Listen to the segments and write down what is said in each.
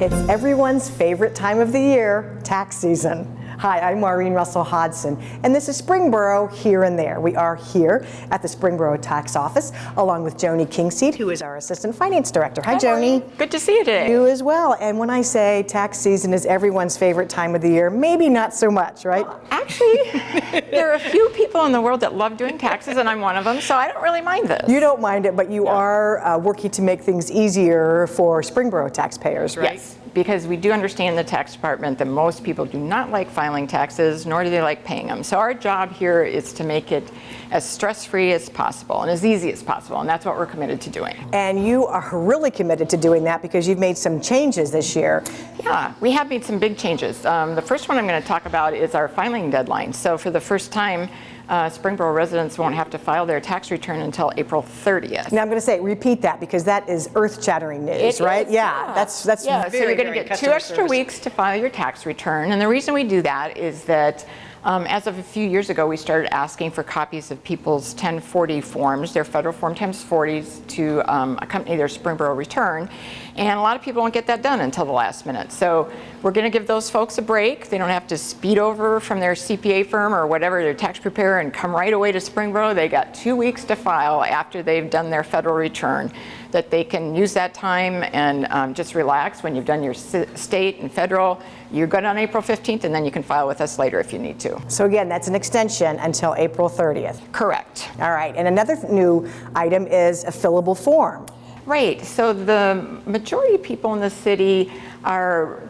It's everyone's favorite time of the year, tax season. Hi, I'm Maureen Russell Hodson, and this is Springboro Here and There. We are here at the Springboro Tax Office, along with Joannie Kingseed, who is our Assistant Finance Director. Hi, Joannie. Good to see you today. You as well. And when I say tax season is everyone's favorite time of the year, maybe not so much, right? Well, actually, there are a few people in the world that love doing taxes, and I'm one of them, so I don't really mind this. You don't mind it, but you are working to make things easier for Springboro taxpayers, right? Yes, because we do understand in the tax department that most people do not like filing taxes, nor do they like paying them. So our job here is to make it as stress-free as possible and as easy as possible, and that's what we're committed to doing. And you are really committed to doing that because you've made some changes this year. Yeah, we have made some big changes. The first one I'm going to talk about is our filing deadline. So for the first time, Springboro residents won't have to file their tax return until April 30th. Now I'm going to say, repeat that because that is earth-shattering news, right? Yeah, that's yeah. very, so you're going to very get 2 extra weeks to file your tax return, and the reason we do that is that as of a few years ago, we started asking for copies of people's 1040 forms, their federal form 1040s, to accompany their Springboro return. And a lot of people don't get that done until the last minute. So we're going to give those folks a break. They don't have to speed over from their CPA firm or whatever, their tax preparer, and come right away to Springboro. They got 2 weeks to file after they've done their federal return, that they can use that time and just relax when you've done your state and federal. You're good on April 15th, and then you can file with us later if you need to. So again, that's an extension until April 30th. Correct. All right, and another new item is a fillable form. Right, so the majority of people in the city are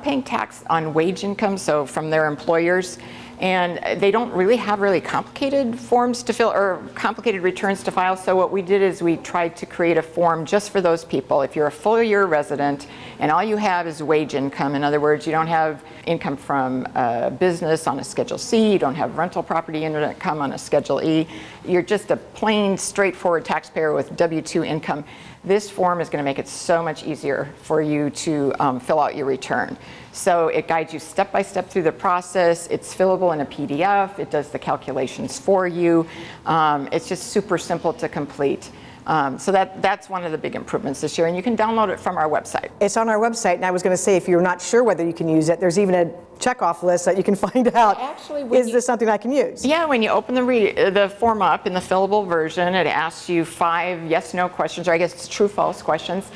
paying tax on wage income, so from their employers, and they don't really have really complicated forms to fill or complicated returns to file. So what we did is we tried to create a form just for those people. If you're a full year resident and all you have is wage income, in other words, you don't have income from business on a Schedule C, you don't have rental property income on a Schedule E, you're just a plain straightforward taxpayer with W-2 income, this form is going to make it so much easier for you to fill out your return. So it guides you step by step through the process. It's fillable in a PDF. It does the calculations for you. It's just super simple to complete. So that's one of the big improvements this year, and you can download it from our website. It's on our website, and I was going to say, if you're not sure whether you can use it, there's even a checkoff list that you can find out. Actually, is this something I can use? Yeah, when you open the form up in the fillable version, it asks you 5 yes/no questions, or I guess it's true/false questions.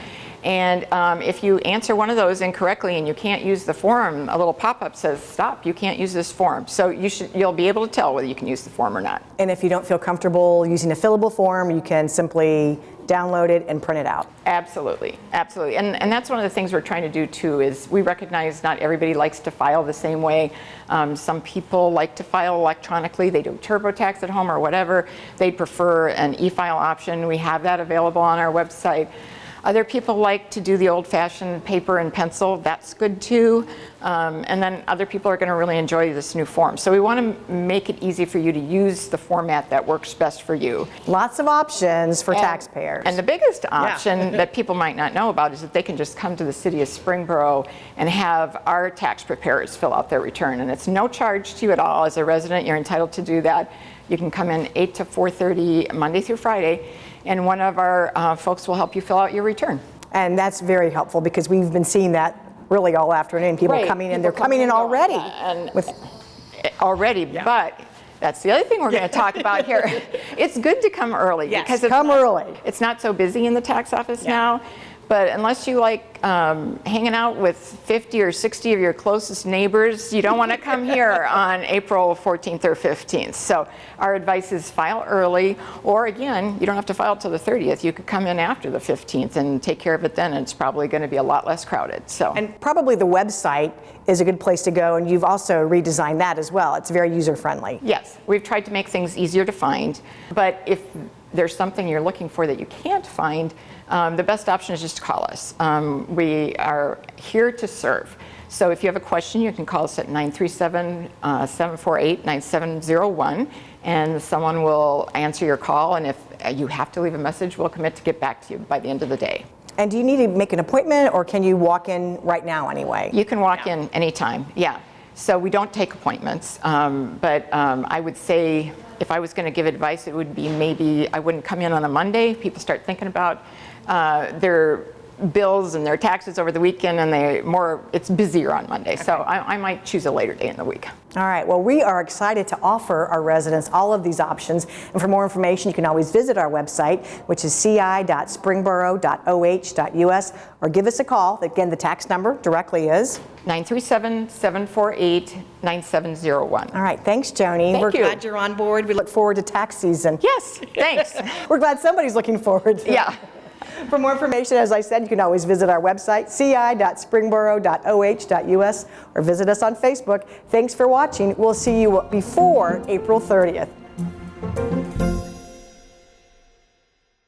And if you answer one of those incorrectly and you can't use the form, a little pop-up says, stop, you can't use this form. So you'll be able to tell whether you can use the form or not. And if you don't feel comfortable using a fillable form, you can simply download it and print it out. Absolutely, absolutely. And that's one of the things we're trying to do too, is we recognize not everybody likes to file the same way. Some people like to file electronically. They do TurboTax at home or whatever. They prefer an e-file option. We have that available on our website. Other people like to do the old-fashioned paper and pencil. That's good too. And then other people are going to really enjoy this new form. So we want to make it easy for you to use the format that works best for you. Lots of options for taxpayers. And the biggest option that people might not know about is that they can just come to the city of Springboro and have our tax preparers fill out their return. And it's no charge to you at all. As a resident, you're entitled to do that. You can come in 8 to 4:30 Monday through Friday, and one of our folks will help you fill out your return. And that's very helpful because we've been seeing that really all afternoon. People coming in, they're coming in already. But that's the other thing we're going to talk about here. It's good to come early because it's not so busy in the tax office now. But unless you like hanging out with 50 or 60 of your closest neighbors, you don't want to come here on April 14th or 15th. So our advice is file early, or again, you don't have to file till the 30th. You could come in after the 15th and take care of it then, and it's probably going to be a lot less crowded. So. And probably the website is a good place to go, and you've also redesigned that as well. It's very user-friendly. Yes, we've tried to make things easier to find, but if there's something you're looking for that you can't find, the best option is just to call us. We are here to serve. So if you have a question, you can call us at 937-748-9701, and someone will answer your call. And if you have to leave a message, we'll commit to get back to you by the end of the day. And do you need to make an appointment, or can you walk in right now anyway? You can walk in anytime, yeah. So we don't take appointments, but I would say if I was going to give advice, it would be maybe I wouldn't come in on a Monday. People start thinking about their bills and their taxes over the weekend, and it's busier on Monday. So I might choose a later day in the week. All right, well, we are excited to offer our residents all of these options. And for more information, you can always visit our website, which is ci.springboro.oh.us, or give us a call. Again, the tax number directly is 937-748-9701. All right, thanks, Joni. Thank We're you. glad you're on board. We look forward to tax season. Yes, thanks. We're glad somebody's looking forward to it. Yeah. For more information, as I said, you can always visit our website, ci.springboro.oh.us, or visit us on Facebook. Thanks for watching. We'll see you before April 30th.